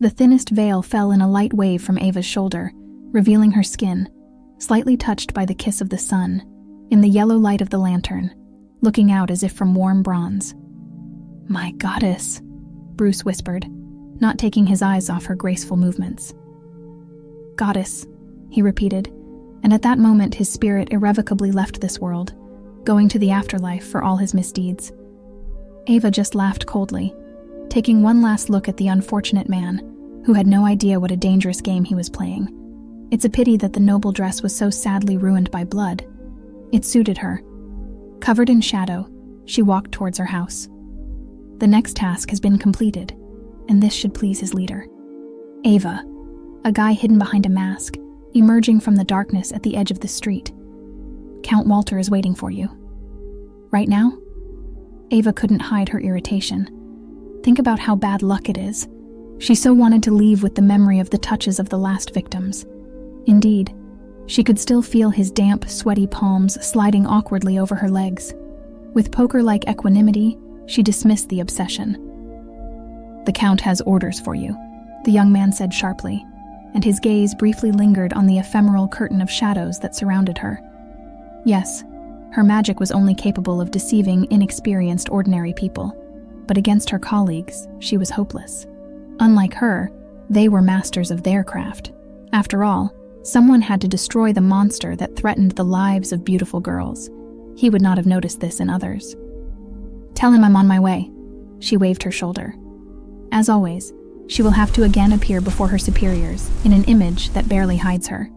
The thinnest veil fell in a light wave from Ava's shoulder, revealing her skin, slightly touched by the kiss of the sun, in the yellow light of the lantern, looking out as if from warm bronze. "My goddess," Bruce whispered, not taking his eyes off her graceful movements. "Goddess," he repeated, and at that moment his spirit irrevocably left this world, going to the afterlife for all his misdeeds. Ava just laughed coldly, taking one last look at the unfortunate man, who had no idea what a dangerous game he was playing. It's a pity that the noble dress was so sadly ruined by blood. It suited her. Covered in shadow, she walked towards her house. The next task has been completed, and this should please his leader. Ava, a guy hidden behind a mask, emerging from the darkness at the edge of the street. "Count Walter is waiting for you." "Right now?" Ava couldn't hide her irritation. Think about how bad luck it is. She so wanted to leave with the memory of the touches of the last victims. Indeed, she could still feel his damp, sweaty palms sliding awkwardly over her legs. With poker-like equanimity, she dismissed the obsession. "The Count has orders for you," the young man said sharply, and his gaze briefly lingered on the ephemeral curtain of shadows that surrounded her. Yes, her magic was only capable of deceiving inexperienced ordinary people, but against her colleagues, she was hopeless. Unlike her, they were masters of their craft. After all, someone had to destroy the monster that threatened the lives of beautiful girls. He would not have noticed this in others. "Tell him I'm on my way." She waved her shoulder. As always, she will have to again appear before her superiors in an image that barely hides her.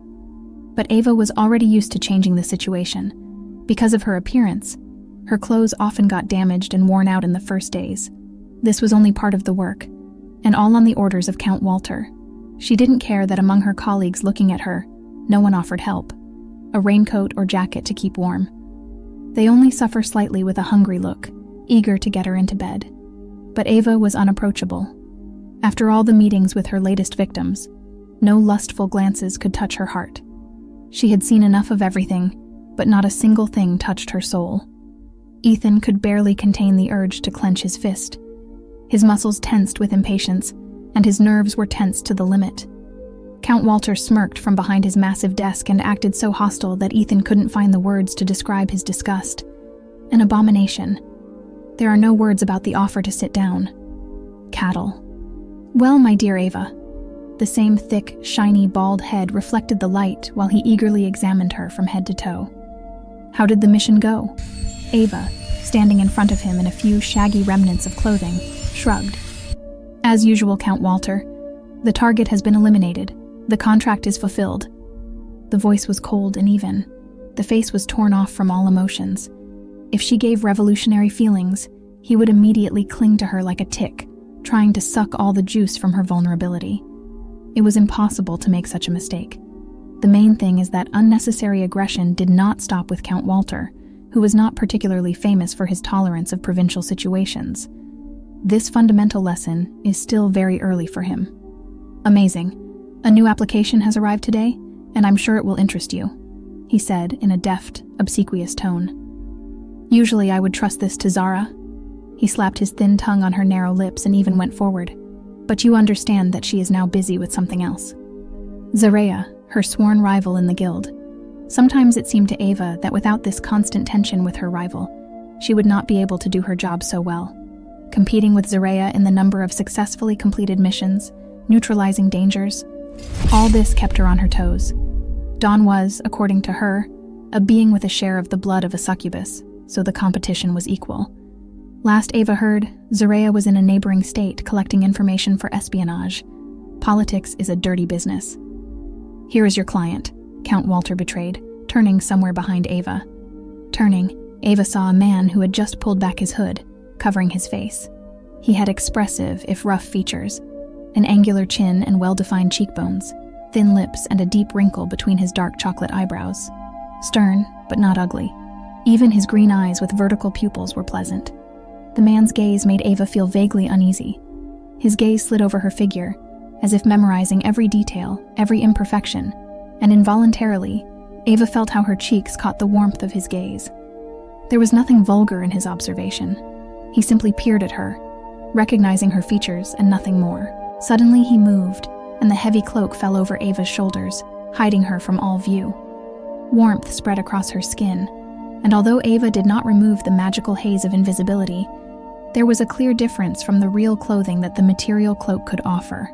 But Ava was already used to changing the situation. Because of her appearance, her clothes often got damaged and worn out in the first days. This was only part of the work, and all on the orders of Count Walter. She didn't care that among her colleagues looking at her, no one offered help, a raincoat or jacket to keep warm. They only suffer slightly with a hungry look, eager to get her into bed. But Ava was unapproachable. After all the meetings with her latest victims, no lustful glances could touch her heart. She had seen enough of everything, but not a single thing touched her soul. Ethan could barely contain the urge to clench his fist. His muscles tensed with impatience, and his nerves were tensed to the limit. Count Walter smirked from behind his massive desk and acted so hostile that Ethan couldn't find the words to describe his disgust. An abomination. There are no words about the offer to sit down. Cattle. "Well, my dear Ava." The same thick, shiny, bald head reflected the light while he eagerly examined her from head to toe. "How did the mission go?" Ava, standing in front of him in a few shaggy remnants of clothing, shrugged. "As usual, Count Walter. The target has been eliminated. The contract is fulfilled." The voice was cold and even. The face was torn off from all emotions. If she gave revolutionary feelings, he would immediately cling to her like a tick, trying to suck all the juice from her vulnerability. It was impossible to make such a mistake. The main thing is that unnecessary aggression did not stop with Count Walter, who was not particularly famous for his tolerance of provincial situations. This fundamental lesson is still very early for him. "Amazing. A new application has arrived today, and I'm sure it will interest you," he said in a deft, obsequious tone. "Usually I would trust this to Zara." He slapped his thin tongue on her narrow lips and even went forward. "But you understand that she is now busy with something else." Zaraya, her sworn rival in the guild. Sometimes it seemed to Ava that without this constant tension with her rival, she would not be able to do her job so well. Competing with Zaraya in the number of successfully completed missions, neutralizing dangers, all this kept her on her toes. Dawn was, according to her, a being with a share of the blood of a succubus, so the competition was equal. Last Ava heard, Zaraya was in a neighboring state collecting information for espionage. Politics is a dirty business. "Here is your client," Count Walter betrayed, turning somewhere behind Ava. Turning, Ava saw a man who had just pulled back his hood, covering his face. He had expressive, if rough, features, an angular chin and well-defined cheekbones, thin lips and a deep wrinkle between his dark chocolate eyebrows. Stern, but not ugly. Even his green eyes with vertical pupils were pleasant. The man's gaze made Ava feel vaguely uneasy. His gaze slid over her figure, as if memorizing every detail, every imperfection, and involuntarily, Ava felt how her cheeks caught the warmth of his gaze. There was nothing vulgar in his observation. He simply peered at her, recognizing her features and nothing more. Suddenly he moved, and the heavy cloak fell over Ava's shoulders, hiding her from all view. Warmth spread across her skin, and although Ava did not remove the magical haze of invisibility, there was a clear difference from the real clothing that the material cloak could offer.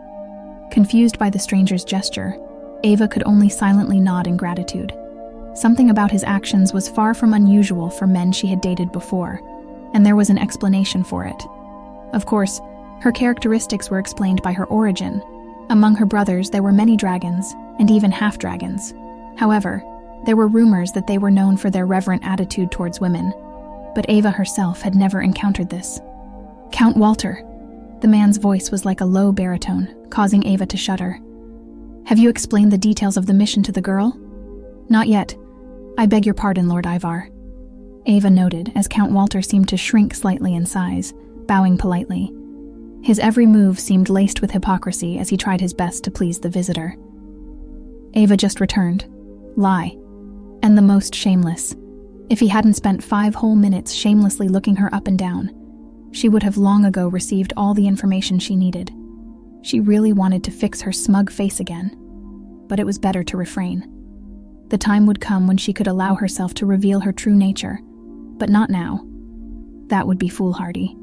Confused by the stranger's gesture, Ava could only silently nod in gratitude. Something about his actions was far from unusual for men she had dated before, and there was an explanation for it. Of course, her characteristics were explained by her origin. Among her brothers there were many dragons, and even half-dragons. However, there were rumors that they were known for their reverent attitude towards women, but Ava herself had never encountered this. "Count Walter." The man's voice was like a low baritone, causing Ava to shudder. "Have you explained the details of the mission to the girl?" "Not yet. I beg your pardon, Lord Ivar." Ava noted as Count Walter seemed to shrink slightly in size, bowing politely. His every move seemed laced with hypocrisy as he tried his best to please the visitor. Ava just returned. Lie. And the most shameless. If he hadn't spent 5 whole minutes shamelessly looking her up and down, she would have long ago received all the information she needed. She really wanted to fix her smug face again, but it was better to refrain. The time would come when she could allow herself to reveal her true nature, but not now. That would be foolhardy.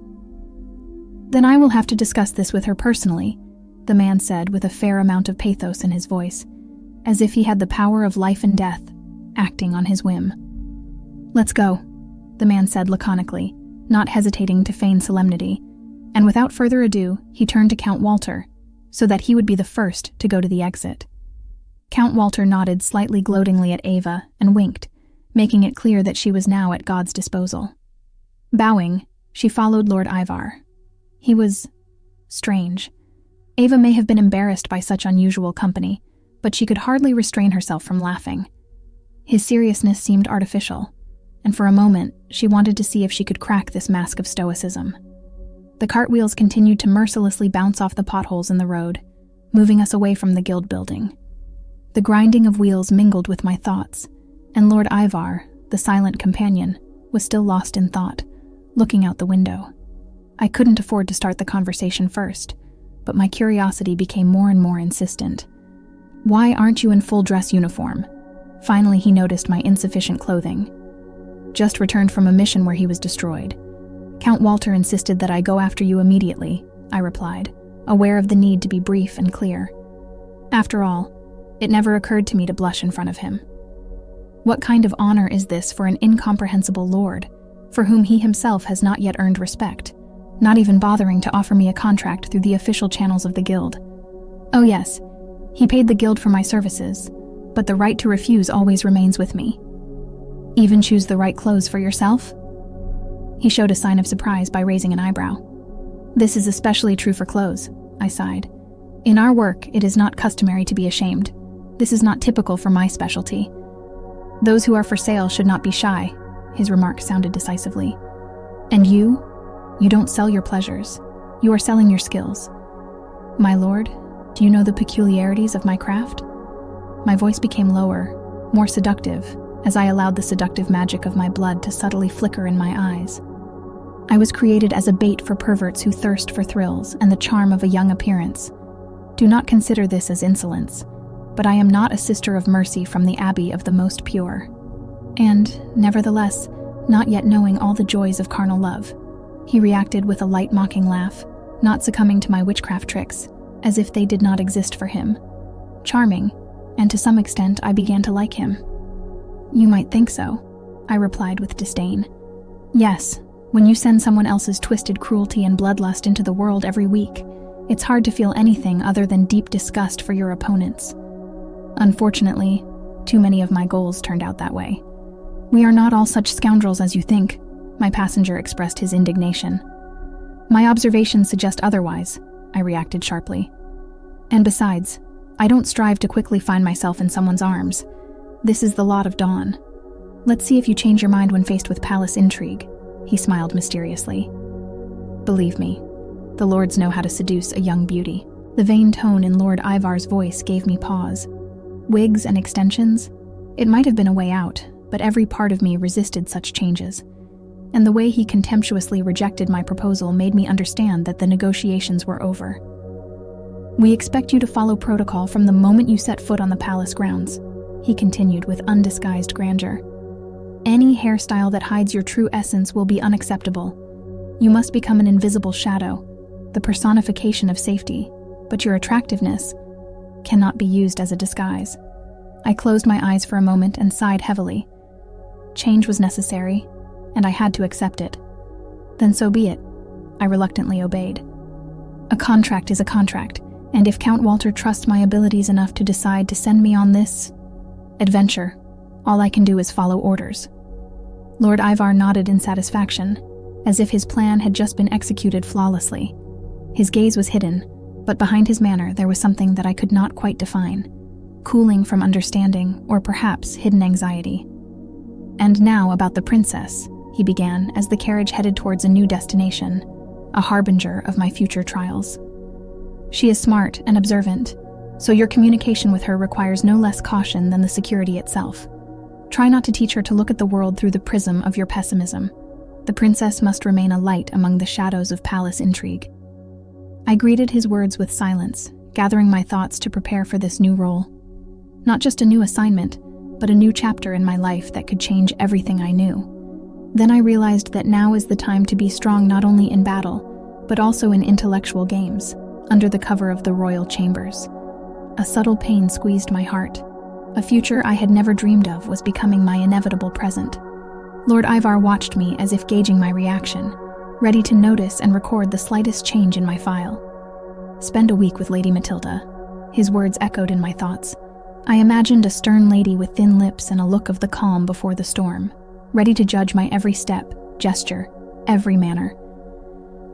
"Then I will have to discuss this with her personally," the man said with a fair amount of pathos in his voice, as if he had the power of life and death, acting on his whim. "Let's go," the man said laconically, not hesitating to feign solemnity, and without further ado, he turned to Count Walter, so that he would be the first to go to the exit. Count Walter nodded slightly gloatingly at Ava and winked, making it clear that she was now at God's disposal. Bowing, she followed Lord Ivar. He was strange. Ava may have been embarrassed by such unusual company, but she could hardly restrain herself from laughing. His seriousness seemed artificial, and for a moment she wanted to see if she could crack this mask of stoicism. The cartwheels continued to mercilessly bounce off the potholes in the road, moving us away from the guild building. The grinding of wheels mingled with my thoughts, and Lord Ivar, the silent companion, was still lost in thought, looking out the window. I couldn't afford to start the conversation first, but my curiosity became more and more insistent. "Why aren't you in full dress uniform?" Finally, he noticed my insufficient clothing. "Just returned from a mission where he was destroyed. Count Walter insisted that I go after you immediately," I replied, aware of the need to be brief and clear. After all, it never occurred to me to blush in front of him. What kind of honor is this for an incomprehensible lord, for whom he himself has not yet earned respect, not even bothering to offer me a contract through the official channels of the guild? Oh yes, he paid the guild for my services, but the right to refuse always remains with me. "Even choose the right clothes for yourself?" He showed a sign of surprise by raising an eyebrow. "This is especially true for clothes," I sighed. "In our work, it is not customary to be ashamed. This is not typical for my specialty. Those who are for sale should not be shy," his remark sounded decisively. "And you don't sell your pleasures. You are selling your skills. My lord, do you know the peculiarities of my craft?" My voice became lower, more seductive, as I allowed the seductive magic of my blood to subtly flicker in my eyes. I was created as a bait for perverts who thirst for thrills and the charm of a young appearance. Do not consider this as insolence, but I am not a sister of mercy from the abbey of the most pure. And, nevertheless, not yet knowing all the joys of carnal love, he reacted with a light mocking laugh, not succumbing to my witchcraft tricks, as if they did not exist for him. Charming, and to some extent I began to like him. "You might think so," I replied with disdain. "Yes, when you send someone else's twisted cruelty and bloodlust into the world every week, it's hard to feel anything other than deep disgust for your opponents. Unfortunately, too many of my goals turned out that way. We are not all such scoundrels as you think," my passenger expressed his indignation. "My observations suggest otherwise," I reacted sharply. "And besides, I don't strive to quickly find myself in someone's arms. This is the lot of dawn. Let's see if you change your mind when faced with palace intrigue," he smiled mysteriously. Believe me, the lords know how to seduce a young beauty. The vain tone in Lord Ivar's voice gave me pause. Wigs and extensions? It might have been a way out, but every part of me resisted such changes. And the way he contemptuously rejected my proposal made me understand that the negotiations were over. "We expect you to follow protocol from the moment you set foot on the palace grounds," he continued with undisguised grandeur. "Any hairstyle that hides your true essence will be unacceptable. You must become an invisible shadow, the personification of safety, but your attractiveness cannot be used as a disguise." I closed my eyes for a moment and sighed heavily. Change was necessary, and I had to accept it. "Then so be it," I reluctantly obeyed. "A contract is a contract, and if Count Walter trusts my abilities enough to decide to send me on this adventure, all I can do is follow orders." Lord Ivar nodded in satisfaction, as if his plan had just been executed flawlessly. His gaze was hidden, but behind his manner there was something that I could not quite define, cooling from understanding or perhaps hidden anxiety. "And now about the princess," he began as the carriage headed towards a new destination, a harbinger of my future trials. "She is smart and observant, so your communication with her requires no less caution than the security itself. Try not to teach her to look at the world through the prism of your pessimism. The princess must remain a light among the shadows of palace intrigue." I greeted his words with silence, gathering my thoughts to prepare for this new role. Not just a new assignment, but a new chapter in my life that could change everything I knew. Then I realized that now is the time to be strong not only in battle, but also in intellectual games, under the cover of the royal chambers. A subtle pain squeezed my heart. A future I had never dreamed of was becoming my inevitable present. Lord Ivar watched me as if gauging my reaction, ready to notice and record the slightest change in my file. "Spend a week with Lady Matilda," his words echoed in my thoughts. I imagined a stern lady with thin lips and a look of the calm before the storm, ready to judge my every step, gesture, every manner.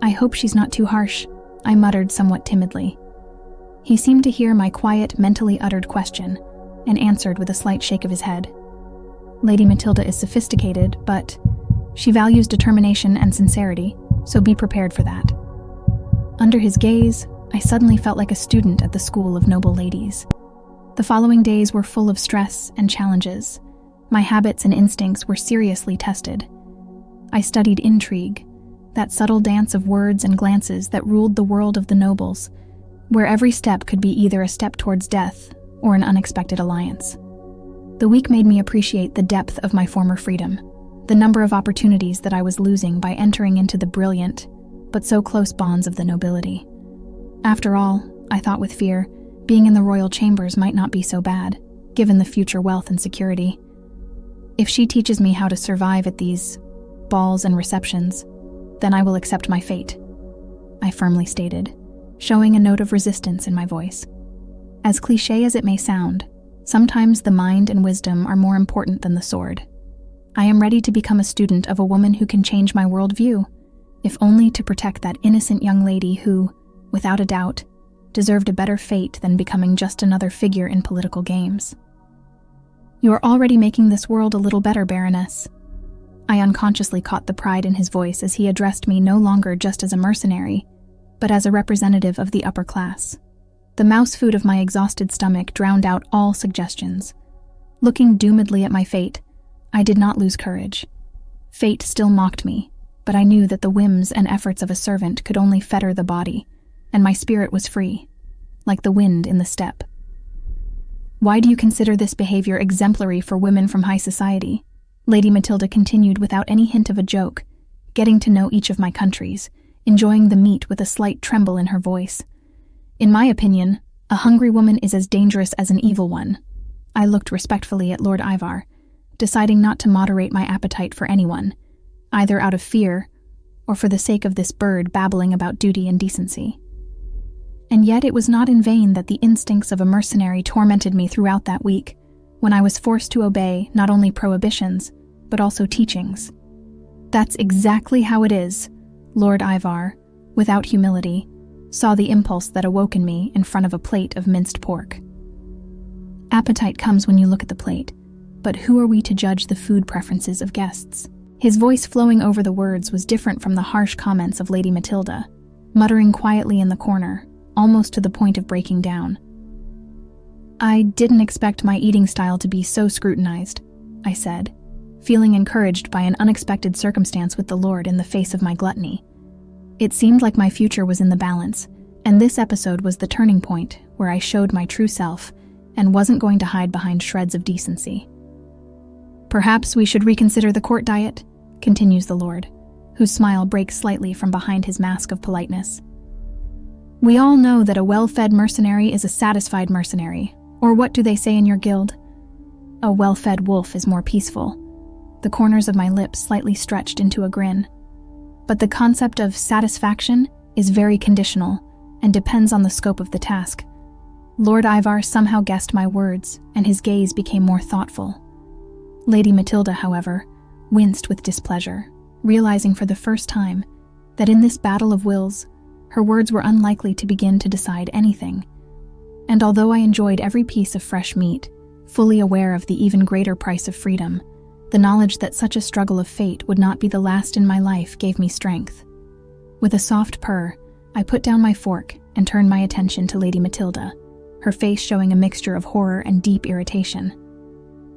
"I hope she's not too harsh," I muttered somewhat timidly. He seemed to hear my quiet, mentally uttered question, and answered with a slight shake of his head. "Lady Matilda is sophisticated, but she values determination and sincerity, so be prepared for that." Under his gaze, I suddenly felt like a student at the school of noble ladies. The following days were full of stress and challenges. My habits and instincts were seriously tested. I studied intrigue, that subtle dance of words and glances that ruled the world of the nobles, where every step could be either a step towards death or an unexpected alliance. The week made me appreciate the depth of my former freedom, the number of opportunities that I was losing by entering into the brilliant, but so close bonds of the nobility. After all, I thought with fear, being in the royal chambers might not be so bad, given the future wealth and security. If she teaches me how to survive at these balls and receptions, then I will accept my fate, I firmly stated, showing a note of resistance in my voice. As cliché as it may sound, sometimes the mind and wisdom are more important than the sword. I am ready to become a student of a woman who can change my worldview, if only to protect that innocent young lady who, without a doubt, deserved a better fate than becoming just another figure in political games. "You are already making this world a little better, Baroness." I unconsciously caught the pride in his voice as he addressed me no longer just as a mercenary, but as a representative of the upper class. The mouse food of my exhausted stomach drowned out all suggestions. Looking doomedly at my fate, I did not lose courage. Fate still mocked me, but I knew that the whims and efforts of a servant could only fetter the body, and my spirit was free, like the wind in the steppe. "Why do you consider this behavior exemplary for women from high society?" Lady Matilda continued without any hint of a joke, getting to know each of my countries, enjoying the meat with a slight tremble in her voice. "In my opinion, a hungry woman is as dangerous as an evil one." I looked respectfully at Lord Ivar, deciding not to moderate my appetite for anyone, either out of fear or for the sake of this bird babbling about duty and decency. And yet it was not in vain that the instincts of a mercenary tormented me throughout that week, when I was forced to obey not only prohibitions, but also teachings. "That's exactly how it is," Lord Ivar, without humility, saw the impulse that awoke in me in front of a plate of minced pork. "Appetite comes when you look at the plate, but who are we to judge the food preferences of guests?" His voice flowing over the words was different from the harsh comments of Lady Matilda, muttering quietly in the corner, almost to the point of breaking down. "I didn't expect my eating style to be so scrutinized," I said, feeling encouraged by an unexpected circumstance with the Lord in the face of my gluttony. It seemed like my future was in the balance, And this episode was the turning point where I showed my true self and wasn't going to hide behind shreds of decency. "Perhaps we should reconsider the court diet," continues the Lord, whose smile breaks slightly from behind his mask of politeness. "We all know that a well-fed mercenary is a satisfied mercenary, or what do they say in your guild? A well-fed wolf is more peaceful." The corners of my lips slightly stretched into a grin. "But the concept of satisfaction is very conditional and depends on the scope of the task." Lord Ivar somehow guessed my words, and his gaze became more thoughtful. Lady Matilda, however, winced with displeasure, realizing for the first time that in this battle of wills, her words were unlikely to begin to decide anything. And although I enjoyed every piece of fresh meat, fully aware of the even greater price of freedom, the knowledge that such a struggle of fate would not be the last in my life gave me strength. With a soft purr, I put down my fork and turned my attention to Lady Matilda, her face showing a mixture of horror and deep irritation.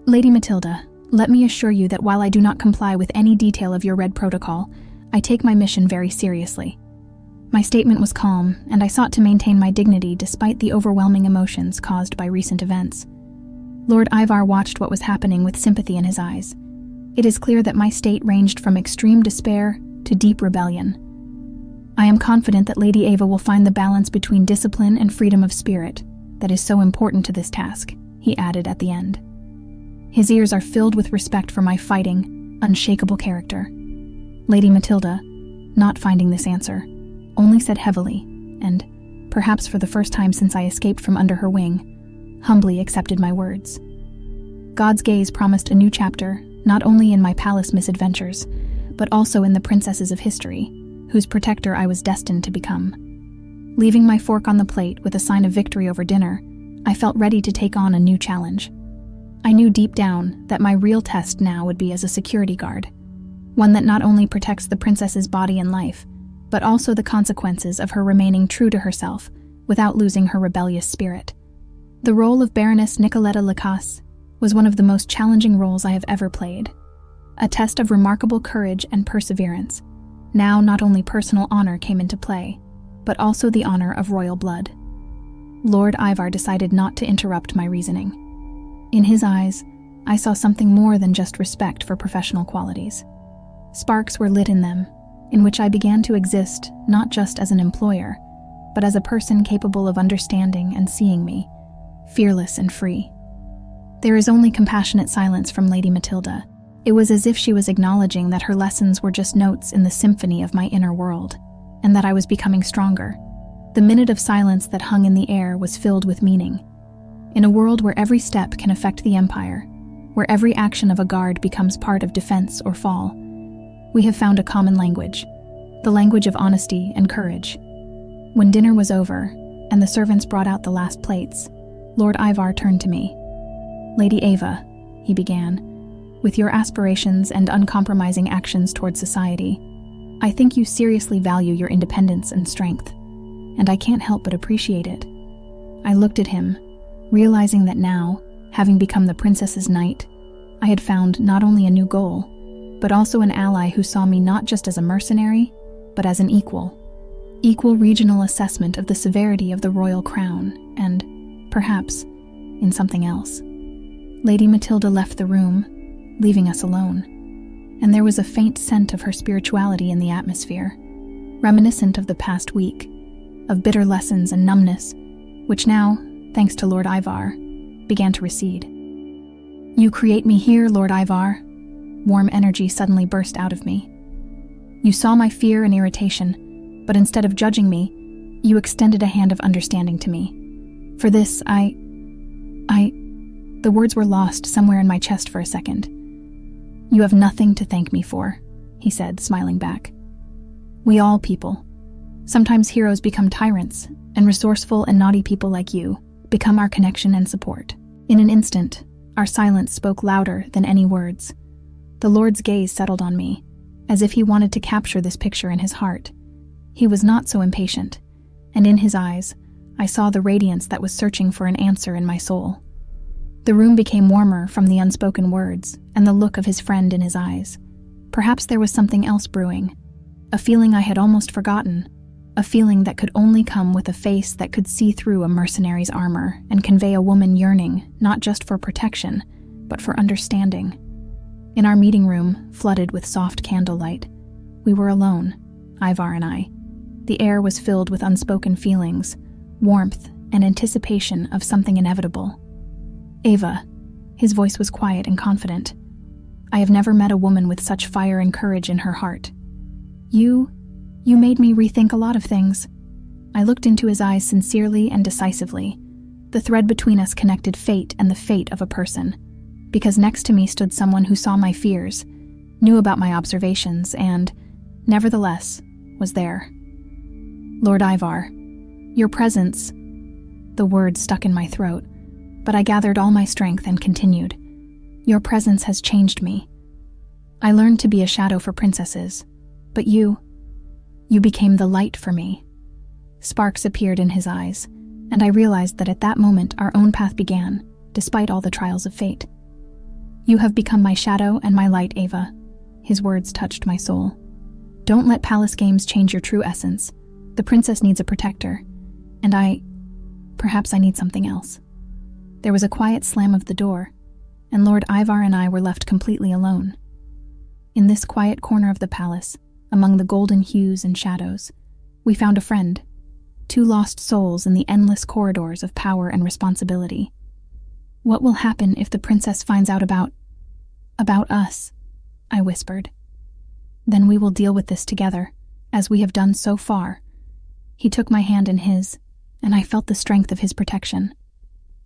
"Lady Matilda, let me assure you that while I do not comply with any detail of your red protocol, I take my mission very seriously." My statement was calm, and I sought to maintain my dignity despite the overwhelming emotions caused by recent events. Lord Ivar watched what was happening with sympathy in his eyes. It is clear that my state ranged from extreme despair to deep rebellion. "I am confident that Lady Ava will find the balance between discipline and freedom of spirit that is so important to this task," he added at the end. His ears are filled with respect for my fighting, unshakable character. Lady Matilda, not finding this answer, only said heavily, and, perhaps for the first time since I escaped from under her wing, humbly accepted my words. God's gaze promised a new chapter, not only in my palace misadventures, but also in the princesses of history, whose protector I was destined to become. Leaving my fork on the plate with a sign of victory over dinner, I felt ready to take on a new challenge. I knew deep down that my real test now would be as a security guard, one that not only protects the princess's body and life, but also the consequences of her remaining true to herself without losing her rebellious spirit. The role of Baroness Nicoletta Lacasse was one of the most challenging roles I have ever played, a test of remarkable courage and perseverance. Now not only personal honor came into play, but also the honor of royal blood. Lord Ivar decided not to interrupt my reasoning. In his eyes, I saw something more than just respect for professional qualities. Sparks were lit in them, in which I began to exist not just as an employer, but as a person capable of understanding and seeing me, fearless and free. There is only compassionate silence from Lady Matilda. It was as if she was acknowledging that her lessons were just notes in the symphony of my inner world, and that I was becoming stronger. The minute of silence that hung in the air was filled with meaning. In a world where every step can affect the empire, where every action of a guard becomes part of defense or fall, we have found a common language, the language of honesty and courage. When dinner was over, and the servants brought out the last plates, Lord Ivar turned to me. "Lady Ava," he began, "with your aspirations and uncompromising actions toward society, I think you seriously value your independence and strength, and I can't help but appreciate it." I looked at him, realizing that now, having become the princess's knight, I had found not only a new goal, but also an ally who saw me not just as a mercenary, but as an equal regional assessment of the severity of the royal crown, and, perhaps, in something else. Lady Matilda left the room, leaving us alone, and there was a faint scent of her spirituality in the atmosphere, reminiscent of the past week, of bitter lessons and numbness, which now, thanks to Lord Ivar, began to recede. "You create me here, Lord Ivar." Warm energy suddenly burst out of me. "You saw my fear and irritation, but instead of judging me, you extended a hand of understanding to me. For this, The words were lost somewhere in my chest for a second. "You have nothing to thank me for," he said, smiling back. "We all people. Sometimes heroes become tyrants, and resourceful and naughty people like you become our connection and support." In an instant, our silence spoke louder than any words. The Lord's gaze settled on me, as if he wanted to capture this picture in his heart. He was not so impatient, and in his eyes, I saw the radiance that was searching for an answer in my soul. The room became warmer from the unspoken words and the look of his friend in his eyes. Perhaps there was something else brewing, a feeling I had almost forgotten, a feeling that could only come with a face that could see through a mercenary's armor and convey a woman yearning not just for protection, but for understanding. In our meeting room, flooded with soft candlelight, we were alone, Ivar and I. The air was filled with unspoken feelings, warmth, and anticipation of something inevitable. "Ava," his voice was quiet and confident. "I have never met a woman with such fire and courage in her heart. You made me rethink a lot of things." I looked into his eyes sincerely and decisively. The thread between us connected fate and the fate of a person, because next to me stood someone who saw my fears, knew about my observations, and, nevertheless, was there. "Lord Ivar, your presence—" The words stuck in my throat, but I gathered all my strength and continued. "Your presence has changed me. I learned to be a shadow for princesses, but you became the light for me." Sparks appeared in his eyes, and I realized that at that moment our own path began, despite all the trials of fate. "You have become my shadow and my light, Ava." His words touched my soul. "Don't let palace games change your true essence. The princess needs a protector, and perhaps I need something else." There was a quiet slam of the door, and Lord Ivar and I were left completely alone. In this quiet corner of the palace, among the golden hues and shadows, we found a friend, two lost souls in the endless corridors of power and responsibility. "What will happen if the princess finds out about us?" I whispered. "Then we will deal with this together, as we have done so far." He took my hand in his, and I felt the strength of his protection.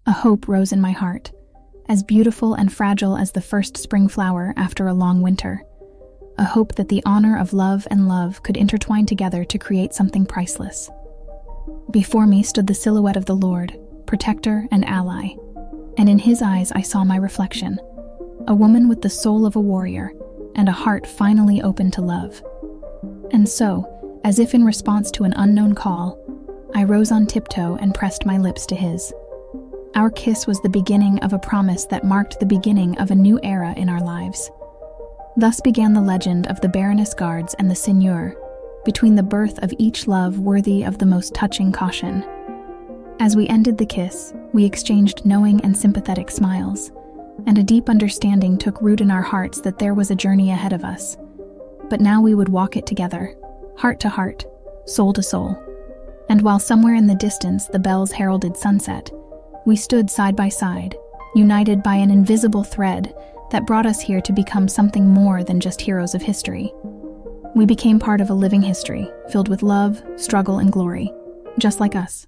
A hope rose in my heart, as beautiful and fragile as the first spring flower after a long winter. A hope that the honor of love and love could intertwine together to create something priceless. Before me stood the silhouette of the Lord, protector and ally, and in his eyes I saw my reflection, a woman with the soul of a warrior and a heart finally open to love. And so, as if in response to an unknown call, I rose on tiptoe and pressed my lips to his. Our kiss was the beginning of a promise that marked the beginning of a new era in our lives. Thus began the legend of the Baroness guards and the Seigneur, between the birth of each love worthy of the most touching caution. As we ended the kiss, we exchanged knowing and sympathetic smiles, and a deep understanding took root in our hearts that there was a journey ahead of us. But now we would walk it together, heart to heart, soul to soul. And while somewhere in the distance the bells heralded sunset, we stood side by side, united by an invisible thread that brought us here to become something more than just heroes of history. We became part of a living history, filled with love, struggle, and glory, just like us.